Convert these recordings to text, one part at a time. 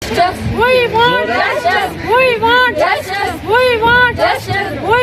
We want justice. We want justice. We want justice. We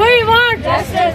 We want justice.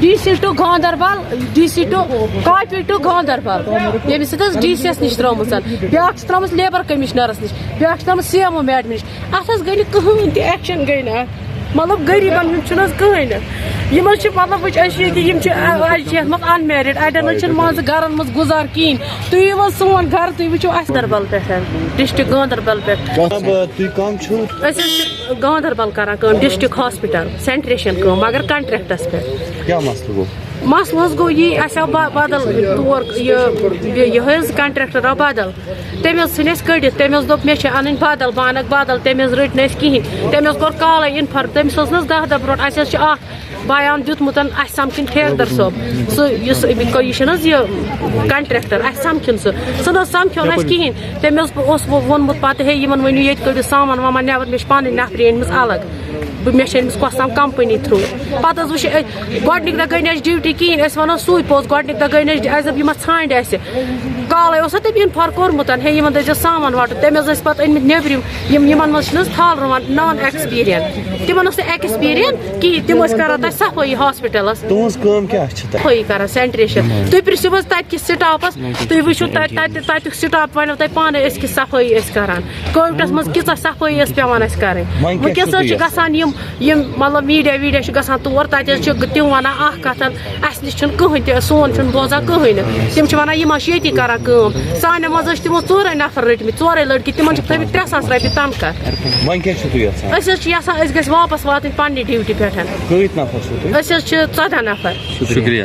DC to Ganderbal, DC to copy to Ganderbal. Yemi sitas DC nish tramus. Biak tramus labor commissioners nish. Biak tramus CMO madam nish. Atas gani kahun ti action gani na. مطلب غریبن ہند چھنس کہین M مطلب وچ M unmarried اڑین مان گرن مز گزار کہین تھی you soon گھر تھی وچو گاندربل پہ ڈسٹرک گاندربل پہ گاندربل کران ڈسٹرک ہاسپٹل سینٹریشن مگر کنٹریکٹس پہ کیا مسئلہ گو مسلس گو یہ اَسہِ آو بدل تور یہ کنٹریکٹر آو بدل تٔمۍ حظ ژھٕنۍ اَسہِ کٔڑِتھ تٔمۍ حظ دوٚپ مےٚ چھِ اَنٕنۍ بدل بہٕ اَنکھ بدل تٔمۍ حظ رٔٹۍ نہٕ أسۍ کِہیٖنۍ تٔمۍ حظ کوٚر کالے اِنفارم تٔمِس اوس نہٕ حظ 10 دۄہ برونٛٹھ اَسہِ حظ چھِ اکھ بیان دیُتمُت اَسہِ سَمکھِنۍ ٹھیکدر صٲب سُہ یُس یہِ چھُنہٕ حظ یہِ کنٹریکٹر اَسہِ سَمکھِنۍ سُہ نہ حظ سَمکھیو نہٕ اَسہِ کِہیٖنۍ تٔمۍ حظ اوس ووٚنمُت پَتہٕ ہے یِمن ؤنِو ییٚتہِ کٔڑِو سامان وامان نٮ۪بر مےٚ چھِ پَنٕنۍ نفری أنۍمٕژ الگ مےٚ چھِ أنۍمٕژ کۄس تام کمپٔنی تھرٛوٗ پَتہٕ حظ وٕچھ گۄڈنِکۍ دۄہ گٔے نہٕ اَسہِ ڈیوٹی کِہیٖنۍ أسۍ وَنو سُے پوٚز گۄڈنِکۍ دۄہ گٔے نہٕ اَسہِ دوٚپ یِم ما ژھانٛڈِ اَسہِ کالے اوس نہ تٔمۍ اِنفار کوٚرمُت ہے یِمن دٔپۍزیو سامان واٹُن تٔمۍ حظ ٲسۍ پَتہٕ أنۍمٕتۍ نیٚبرِم یِمن منٛز چھِنہٕ حظ تھل رُوان نان ایٚکٕسپیٖرین تِمن اوس نہٕ ایٚکٕسپیٖرین کِہیٖنۍ تِم ٲسۍ کران تَتہِ صفٲیی ہاسپِٹلس صفٲیی کران سینٹریشن تُہۍ پرٛژھِو حظ تَتہِ کِس سٹافس تُہۍ وٕچھِو تَتیُک سٹاف وَنیو تۄہہِ پانے أسۍ کِژھ صفٲیی ٲسۍ کران کووِڈس منٛز کۭژاہ صفٲیی ٲس پیٚوان اَسہِ کَرٕنۍ وٕنکیٚس حظ چھِ گژھان یِم مطلب میٖڈیا ویٖڈیا چھِ گژھان تور تَتہِ حظ چھِ تِم وَنان اکھ کَتھ اَسہِ نِش چھُنہٕ کٕہٕنۍ تہِ سون چھُنہٕ بوزان کٕہٕنۍ نہٕ تِم چھِ وَنان یِم حظ چھِ ییٚتی کران کٲم سانٮ۪ن منٛز ٲسۍ تِمو 4 نفر رٔٹمٕتۍ 4 لٔڑکی تِمن چھِکھ تھٲومٕتۍ 3,000 رۄپیہِ تنخواہ أسۍ حظ چھِ یژھان أسۍ گژھِ واپس واتٕنۍ پننہِ ڈیوٹی پٮ۪ٹھ أسۍ حظ چھِ 14 نفر شکریہ